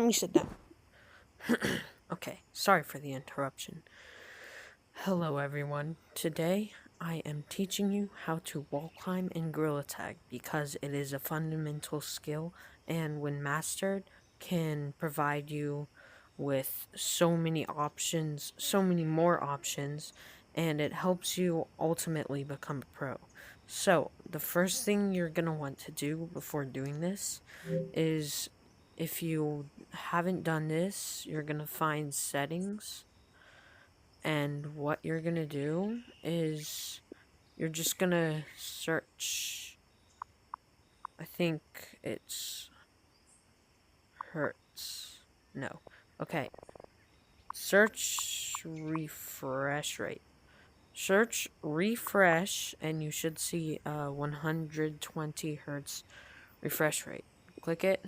me sit down. Okay, sorry for the interruption. Hello everyone. Today I am teaching you how to wall climb in Gorilla Tag because it is a fundamental skill and when mastered can provide you with so many options, so many more options, and it helps you ultimately become a pro. So, the first thing you're going to want to do before doing this is if you haven't done this, you're going to find settings, and what you're going to do is you're just going to search. I think it's Hertz. No. Okay. Search refresh rate. Search refresh, and you should see 120 hertz refresh rate. Click it.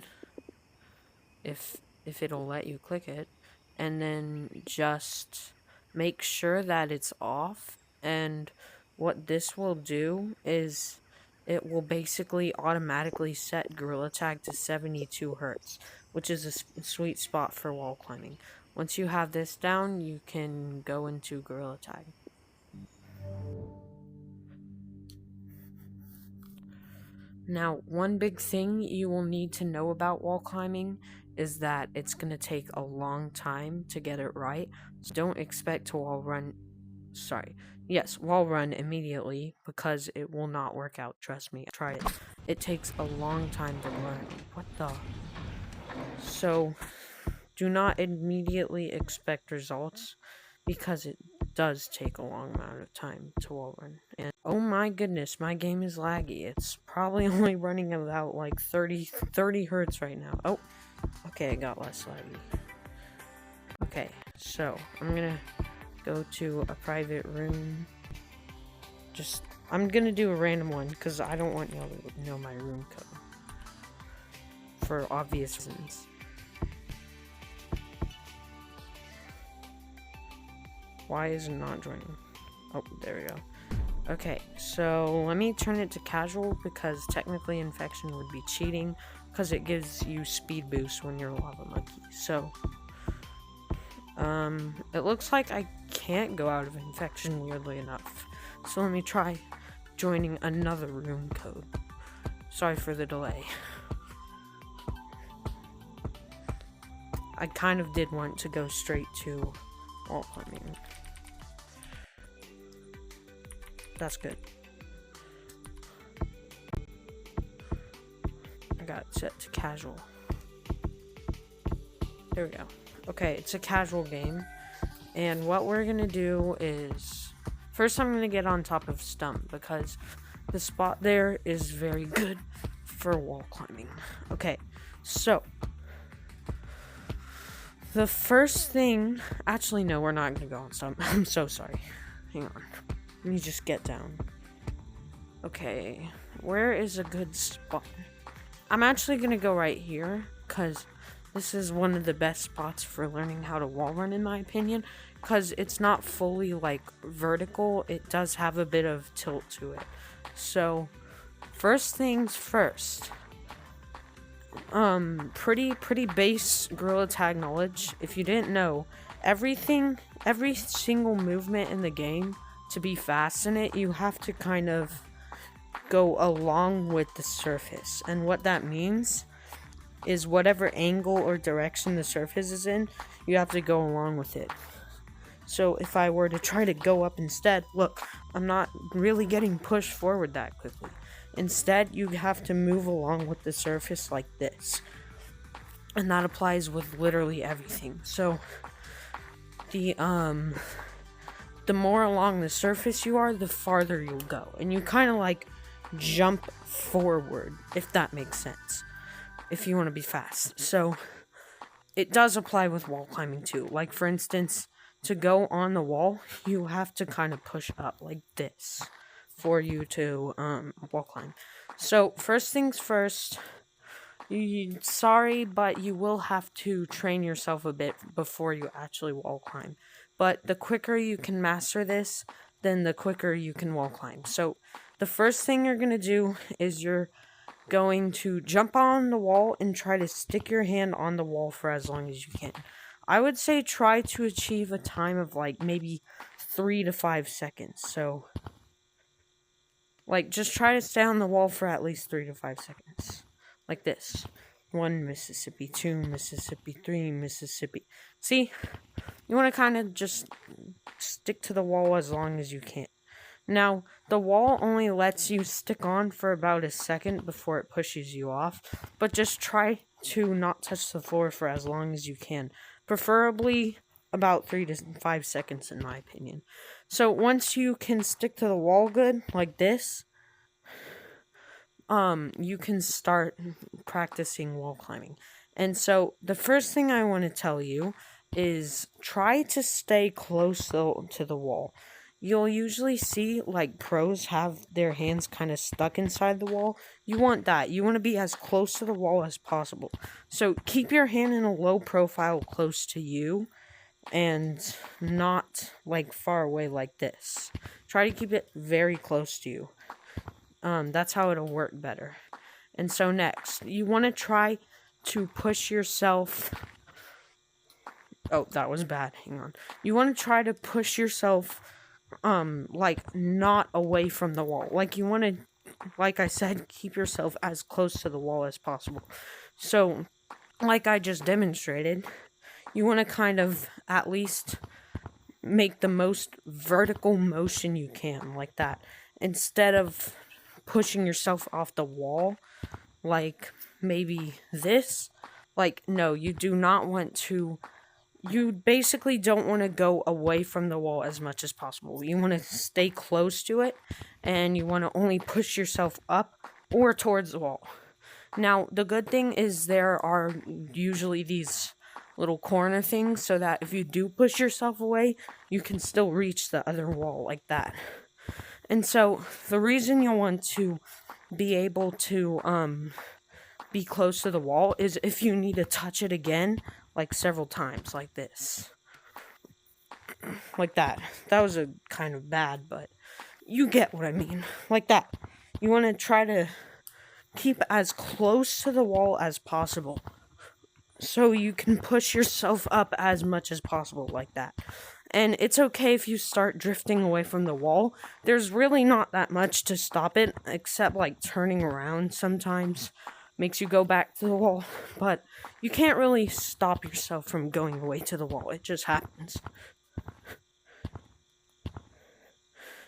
If it'll let you click it, and then just make sure that it's off. And what this will do is it will basically automatically set Gorilla Tag to 72 hertz, which is a sweet spot for wall climbing. Once you have this down, you can go into Gorilla Tag. Now, one big thing you will need to know about wall climbing is that it's going to take a long time to get it right. So don't expect to wall run immediately because it will not work out. Trust me, I tried it. It takes a long time to learn. What the? So do not immediately expect results because it does take a long amount of time to wall run. And oh my goodness, my game is laggy. It's probably only running about like 30 hertz right now. Oh, okay, it got less laggy. Okay, so I'm gonna go to a private room. I'm gonna do a random one because I don't want y'all to know my room code for obvious reasons. Why is it not joining? Oh, there we go. Okay, so let me turn it to casual because technically infection would be cheating because it gives you speed boost when you're a lava monkey. So, it looks like I can't go out of infection weirdly enough. So let me try joining another room code. Sorry for the delay. I kind of did want to go straight to wall climbing. That's good. I got it set to casual. There we go. Okay, it's a casual game. And what we're gonna do is first I'm gonna get on top of Stump because the spot there is very good for wall climbing. Okay, so the first thing, actually no, we're not gonna go on Stump. I'm so sorry. Hang on. Let me just get down. Okay, where is a good spot? I'm actually gonna go right here, because this is one of the best spots for learning how to wall run, in my opinion, because it's not fully, like, vertical. It does have a bit of tilt to it. So, first things first. Pretty base Gorilla Tag knowledge. If you didn't know, every single movement in the game, to be fast in it, you have to kind of go along with the surface. And what that means is whatever angle or direction the surface is in, you have to go along with it. So if I were to try to go up instead, look, I'm not really getting pushed forward that quickly. Instead, you have to move along with the surface like this. And that applies with literally everything. So the more along the surface you are, the farther you'll go. And you kind of like jump forward, if that makes sense. If you want to be fast. So, it does apply with wall climbing too. Like, for instance, to go on the wall, you have to kind of push up like this for you to wall climb. So, first things first, sorry, but you will have to train yourself a bit before you actually wall climb. But the quicker you can master this, then the quicker you can wall climb. So, the first thing you're going to do is you're going to jump on the wall and try to stick your hand on the wall for as long as you can. I would say try to achieve a time of like maybe 3 to 5 seconds. So, like, just try to stay on the wall for at least 3 to 5 seconds. Like this. 1 Mississippi, 2 Mississippi, 3 Mississippi. See? You want to kind of just stick to the wall as long as you can. Now, the wall only lets you stick on for about a second before it pushes you off, but just try to not touch the floor for as long as you can. Preferably about 3 to 5 seconds, in my opinion. So, once you can stick to the wall good, like this, you can start practicing wall climbing. And so, the first thing I want to tell you is try to stay close to the wall. You'll usually see, like, pros have their hands kind of stuck inside the wall. You want that. You want to be as close to the wall as possible. So, keep your hand in a low profile close to you, and not, like, far away like this. Try to keep it very close to you. That's how it'll work better. And so, next, you want to try to push yourself... Oh, that was bad. Hang on. You want to try to push yourself... like, not away from the wall. Like, you want to, like I said, keep yourself as close to the wall as possible. So, like I just demonstrated, you want to kind of at least make the most vertical motion you can, like that. Instead of pushing yourself off the wall, like maybe this. Like, no, you do not want to... You basically don't want to go away from the wall as much as possible. You want to stay close to it, and you want to only push yourself up or towards the wall. Now, the good thing is there are usually these little corner things, so that if you do push yourself away, you can still reach the other wall like that. And so, the reason you want to be able to, be close to the wall is if you need to touch it again, like several times, like this. Like that. That was a kind of bad, but you get what I mean. Like that. You want to try to keep as close to the wall as possible, so you can push yourself up as much as possible, like that. And it's okay if you start drifting away from the wall. There's really not that much to stop it, except like turning around sometimes makes you go back to the wall, but you can't really stop yourself from going away to the wall. It just happens.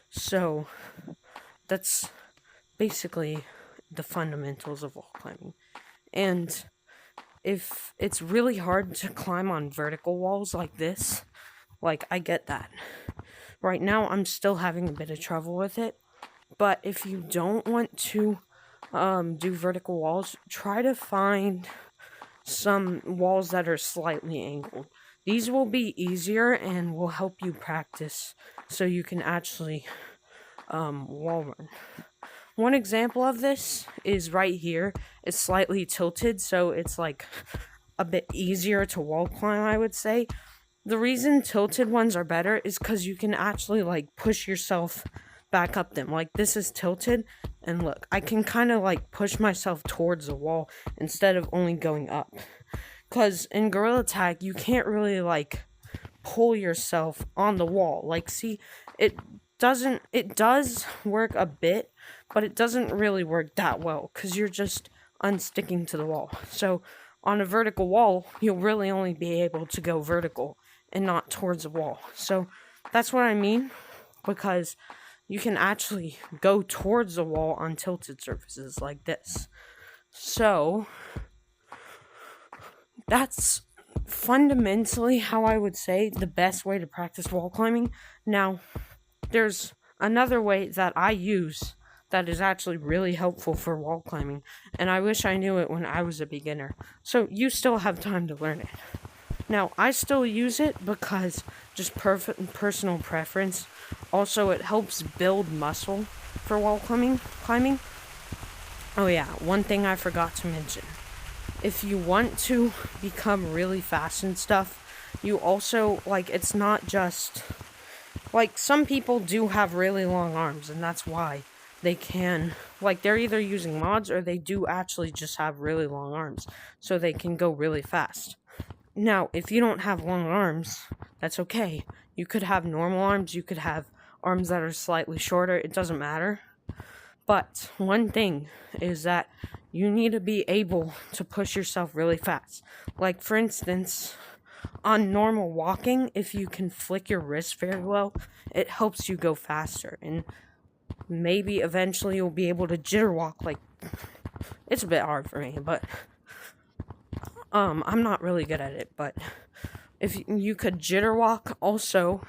So, that's basically the fundamentals of wall climbing. And if it's really hard to climb on vertical walls like this, like, I get that. Right now, I'm still having a bit of trouble with it, but if you don't want to do vertical walls, try to find some walls that are slightly angled. These will be easier and will help you practice so you can actually wall run. One example of this is right here. It's slightly tilted, so it's like a bit easier to wall climb, I would say. The reason tilted ones are better is because you can actually like push yourself back up them. Like, this is tilted, and look, I can kind of like push myself towards the wall instead of only going up. Because in Gorilla Tag, you can't really like pull yourself on the wall. Like, see, it does work a bit, but it doesn't really work that well because you're just unsticking to the wall. So on a vertical wall, you'll really only be able to go vertical and not towards the wall. So that's what I mean, because you can actually go towards the wall on tilted surfaces like this. So, that's fundamentally how I would say the best way to practice wall climbing. Now, there's another way that I use that is actually really helpful for wall climbing, and I wish I knew it when I was a beginner. So, you still have time to learn it. Now, I still use it because just personal preference. Also, it helps build muscle for wall climbing. Oh yeah, one thing I forgot to mention. If you want to become really fast and stuff, you also, like, it's not just... Like, some people do have really long arms, and that's why they can, like, they're either using mods or they do actually just have really long arms, so they can go really fast. Now, if you don't have long arms, that's okay. You could have normal arms, you could have arms that are slightly shorter, it doesn't matter. But one thing is that you need to be able to push yourself really fast. Like, for instance, on normal walking, if you can flick your wrist very well, it helps you go faster. And maybe eventually you'll be able to jitter walk. Like, it's a bit hard for me, but I'm not really good at it. But if you could jitter walk, also,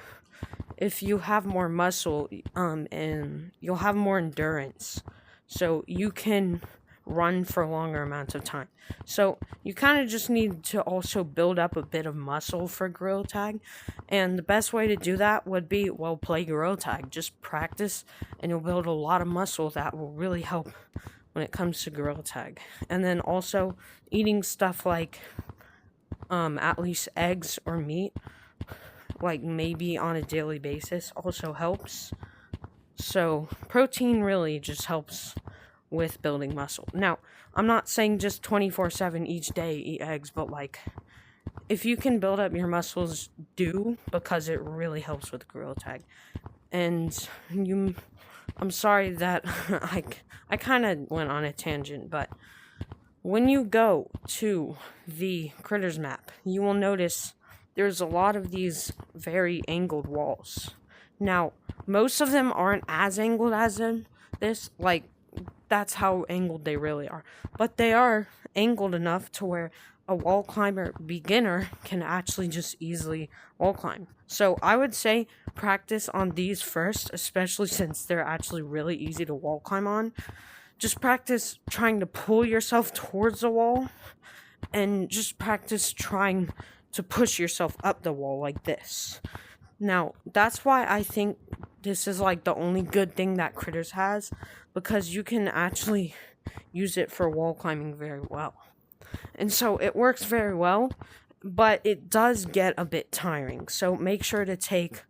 if you have more muscle, and you'll have more endurance, so you can run for longer amounts of time. So you kind of just need to also build up a bit of muscle for Gorilla Tag, and the best way to do that would be, well, play Gorilla Tag. Just practice, and you'll build a lot of muscle that will really help when it comes to Gorilla Tag. And then also eating stuff like at least eggs or meat, like maybe on a daily basis, also helps. So protein really just helps with building muscle. Now, I'm not saying just 24/7 each day eat eggs, but like, if you can build up your muscles, do, because it really helps with Gorilla Tag. And I'm sorry that I kind of went on a tangent, but when you go to the Critters map, you will notice there's a lot of these very angled walls. Now, most of them aren't as angled as this, like, that's how angled they really are. But they are angled enough to where a wall climber beginner can actually just easily wall climb. So I would say practice on these first, especially since they're actually really easy to wall climb on. Just practice trying to pull yourself towards the wall, and just practice trying to push yourself up the wall like this. Now, that's why I think this is like the only good thing that Critters has, because you can actually use it for wall climbing very well. And so it works very well, but it does get a bit tiring. So make sure to take,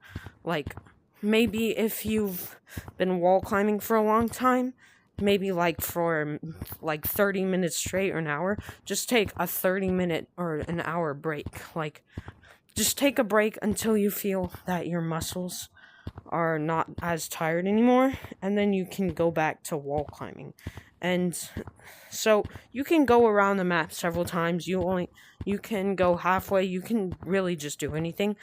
like, maybe if you've been wall climbing for a long time, maybe like for like 30 minutes straight or an hour, just take a 30-minute or an hour break. Like, just take a break until you feel that your muscles are not as tired anymore, and then you can go back to wall climbing. And so you can go around the map several times. You can go halfway. You can really just do anything,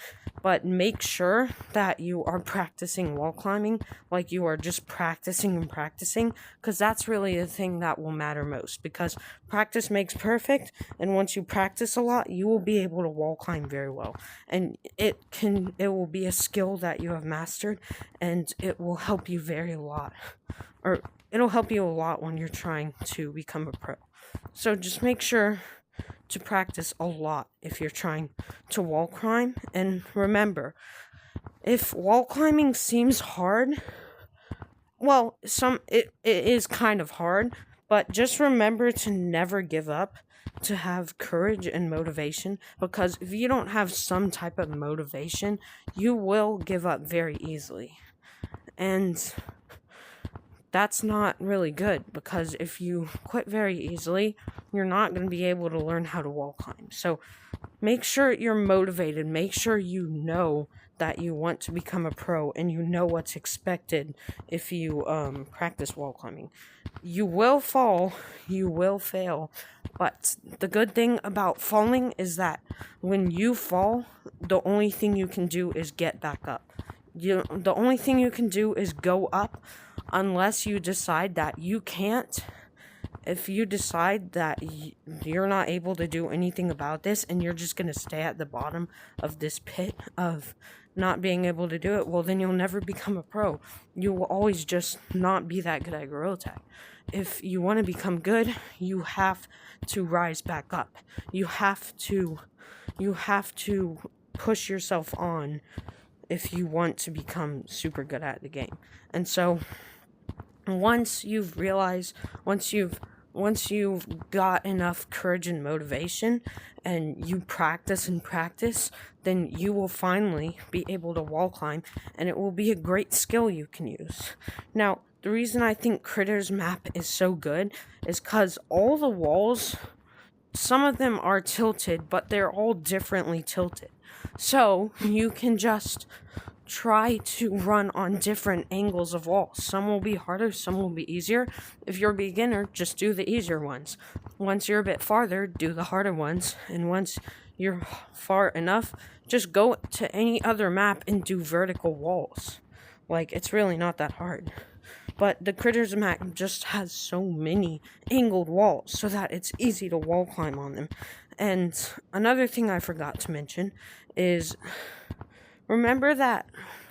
but make sure that you are practicing wall climbing, like you are just practicing and practicing, because that's really the thing that will matter most, because practice makes perfect, and once you practice a lot, you will be able to wall climb very well, and it will be a skill that you have mastered, and it will help you it'll help you a lot when you're trying to become a pro. So just make sure to practice a lot if you're trying to wall climb. And remember, if wall climbing seems hard, well, it is kind of hard, but just remember to never give up, to have courage and motivation, because if you don't have some type of motivation, you will give up very easily. And that's not really good, because if you quit very easily, you're not going to be able to learn how to wall climb. So make sure you're motivated. Make sure you know that you want to become a pro, and you know what's expected if you practice wall climbing. You will fall, you will fail, but the good thing about falling is that when you fall, the only thing you can do is get back up. The only thing you can do is go up, unless you decide that you can't. If you decide that you're not able to do anything about this, and you're just going to stay at the bottom of this pit of not being able to do it, well, then you'll never become a pro. You will always just not be that good at Gorilla Tag. If you want to become good, you have to rise back up. You have to push yourself on if you want to become super good at the game. And so once you've got enough courage and motivation, and you practice and practice, then you will finally be able to wall climb, and it will be a great skill you can use. Now, The reason I think Critters map is so good is because all the walls, some of them are tilted, but they're all differently tilted. So you can just try to run on different angles of walls. Some will be harder, some will be easier. If you're a beginner, just do the easier ones. Once you're a bit farther, do the harder ones. And once you're far enough, just go to any other map and do vertical walls. Like, it's really not that hard. But the Critters map just has so many angled walls so that it's easy to wall climb on them. And another thing I forgot to mention is, remember that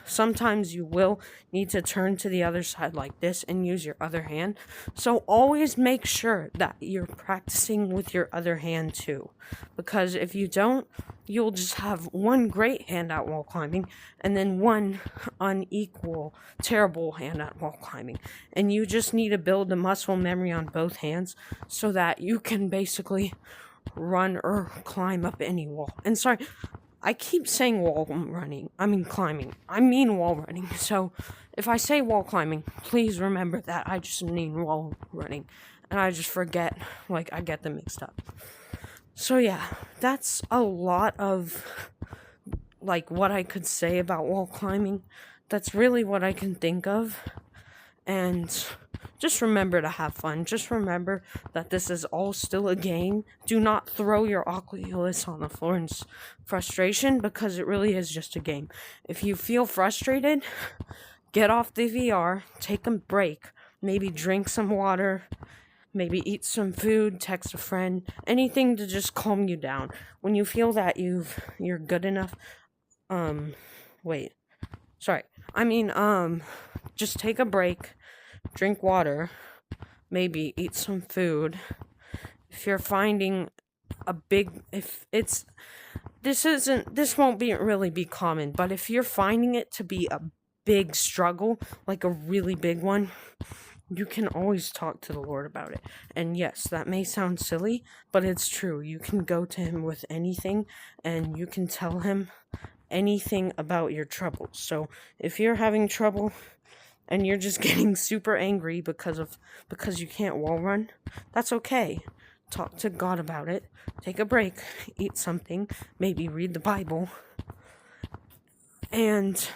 sometimes you will need to turn to the other side like this and use your other hand. So always make sure that you're practicing with your other hand too. Because if you don't, you'll just have one great hand at wall climbing and then one unequal, terrible hand at wall climbing. And you just need to build the muscle memory on both hands so that you can basically run or climb up any wall. And sorry, I keep saying climbing. I mean wall running. So if I say wall climbing, please remember that I just mean wall running. And I just forget, I get them mixed up. So yeah, that's a lot of, what I could say about wall climbing. That's really what I can think of. And just remember to have fun. Just remember that this is all still a game. Do not throw your Oculus on the floor in frustration, because it really is just a game. If you feel frustrated, get off the VR, take a break, maybe drink some water, maybe eat some food, text a friend, anything to just calm you down. When you feel that you're good enough, just take a break, drink water, maybe eat some food. If you're finding this won't really be common, but if you're finding it to be a big struggle, like a really big one, you can always talk to the Lord about it. And yes, that may sound silly, but it's true. You can go to Him with anything, and you can tell Him anything about your troubles. So if you're having trouble and you're just getting super angry because you can't wall run, that's okay. Talk to God about it. Take a break. Eat something. Maybe read the Bible. And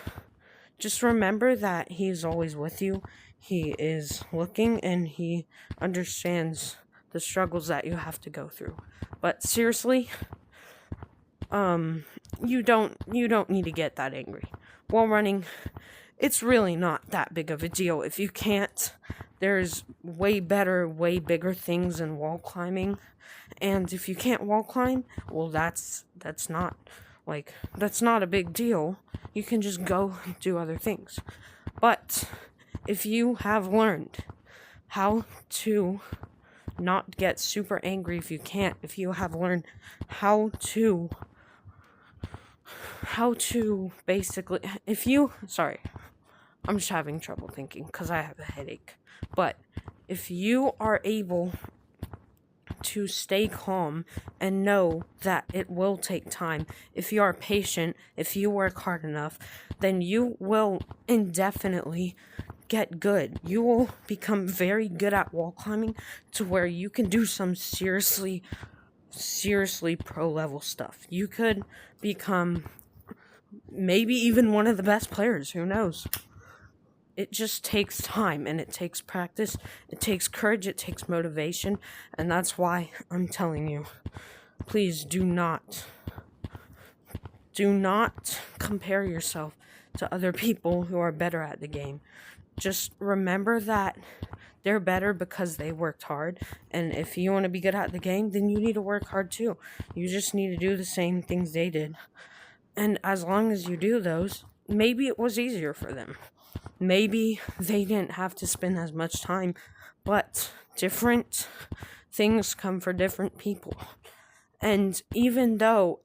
just remember that He's always with you. He is looking, and He understands the struggles that you have to go through. But seriously, you don't need to get that angry. Wall running, it's really not that big of a deal. If you can't, there's way bigger things than wall climbing. And if you can't wall climb, well, that's not a big deal. You can just go do other things. But if you have learned how to not get super angry if you can't, if you have learned how to basically, I'm just having trouble thinking because I have a headache. But if you are able to stay calm and know that it will take time, if you are patient, if you work hard enough, then you will indefinitely get good. You will become very good at wall climbing to where you can do some seriously pro level stuff. You could become maybe even one of the best players, who knows? It just takes time, and it takes practice, it takes courage, it takes motivation, and that's why I'm telling you, please do not compare yourself to other people who are better at the game. Just remember that they're better because they worked hard, and if you want to be good at the game, then you need to work hard too. You just need to do the same things they did. And as long as you do those, maybe it was easier for them. Maybe they didn't have to spend as much time, but different things come for different people. And even though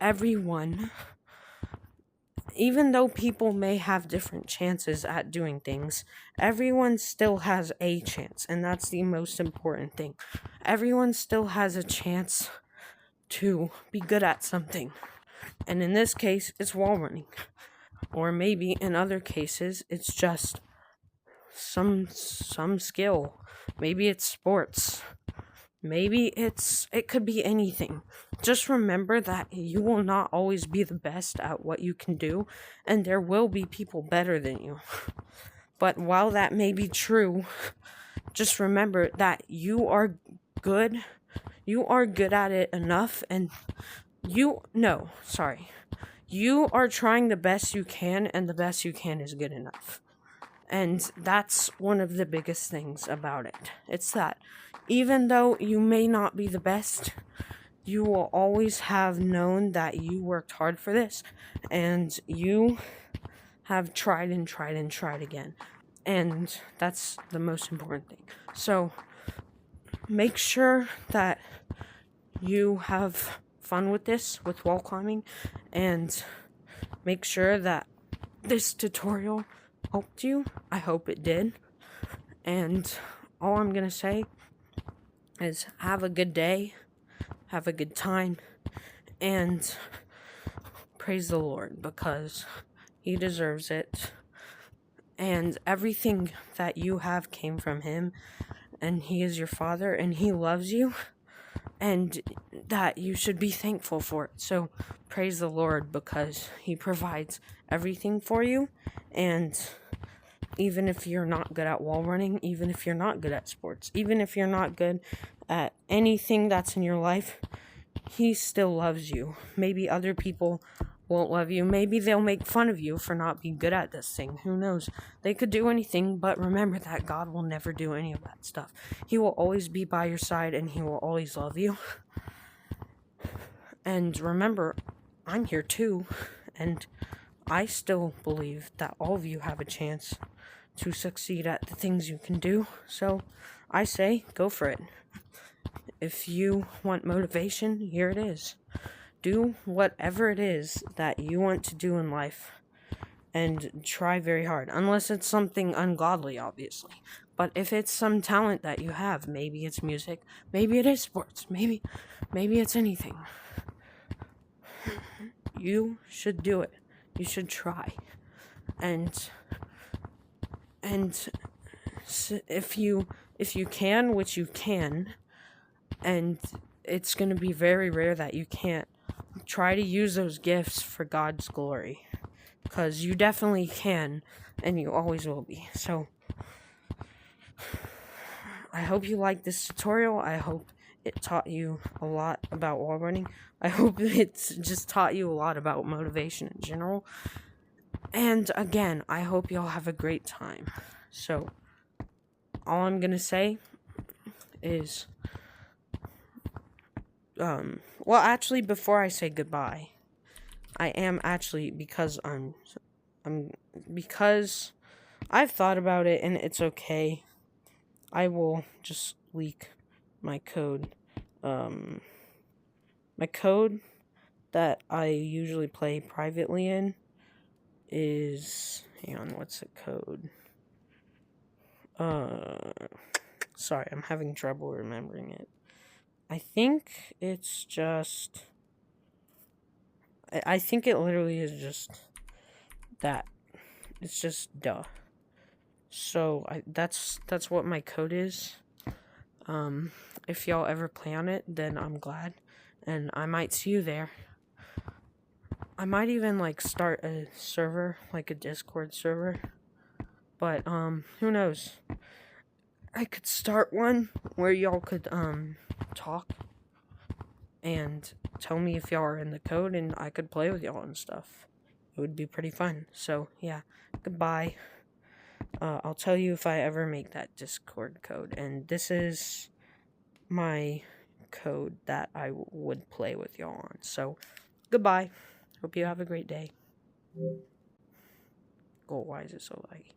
people may have different chances at doing things, everyone still has a chance, and that's the most important thing. Everyone still has a chance to be good at something. And in this case, it's wall running. Or maybe in other cases, it's just some skill. Maybe it's sports. Maybe it could be anything. Just remember that you will not always be the best at what you can do, and there will be people better than you. But while that may be true, just remember that you are good. You are good at it enough, and you are trying the best you can, and the best you can is good enough. And that's one of the biggest things about it. It's that even though you may not be the best, you will always have known that you worked hard for this, and you have tried and tried and tried again. And that's the most important thing. So make sure that you have fun with this, with wall climbing, and make sure that this tutorial helped you. I hope it did. And all I'm gonna say is have a good day, have a good time, and praise the Lord, because He deserves it. And everything that you have came from Him, and He is your Father, and He loves you, and that you should be thankful for it. So praise the Lord, because He provides everything for you. And even if you're not good at wall running, even if you're not good at sports, even if you're not good at anything that's in your life, He still loves you. Maybe other people won't love you. Maybe they'll make fun of you for not being good at this thing. Who knows? They could do anything, but remember that God will never do any of that stuff. He will always be by your side, and He will always love you. And remember, I'm here too, and I still believe that all of you have a chance to succeed at the things you can do. So I say, go for it. If you want motivation, here it is. Do whatever it is that you want to do in life, and try very hard. Unless it's something ungodly, obviously. But if it's some talent that you have, maybe it's music, maybe it is sports, maybe it's anything. You should do it. You should try. And if you can, which you can, and it's going to be very rare that you can't, try to use those gifts for God's glory, because you definitely can, and you always will be. So I hope you liked this tutorial. I hope it taught you a lot about wall running. I hope it's just taught you a lot about motivation in general. And again, I hope y'all have a great time. So all I'm gonna say is, well, actually, before I say goodbye, I am actually, because because I've thought about it, and it's okay, I will just leak my code. My code that I usually play privately in is, hang on, what's the code? Sorry, I'm having trouble remembering it. I think it's just, I think it literally is just that. It's just duh. So that's what my code is. If y'all ever play on it, then I'm glad, and I might see you there. I might even start a server, like a Discord server. But who knows? I could start one where y'all could talk and tell me if y'all are in the code, and I could play with y'all and stuff. It would be pretty fun. So yeah, goodbye. I'll tell you if I ever make that Discord code, and this is my code that I would play with y'all on. So goodbye. Hope you have a great day. Oh, why is it so laggy?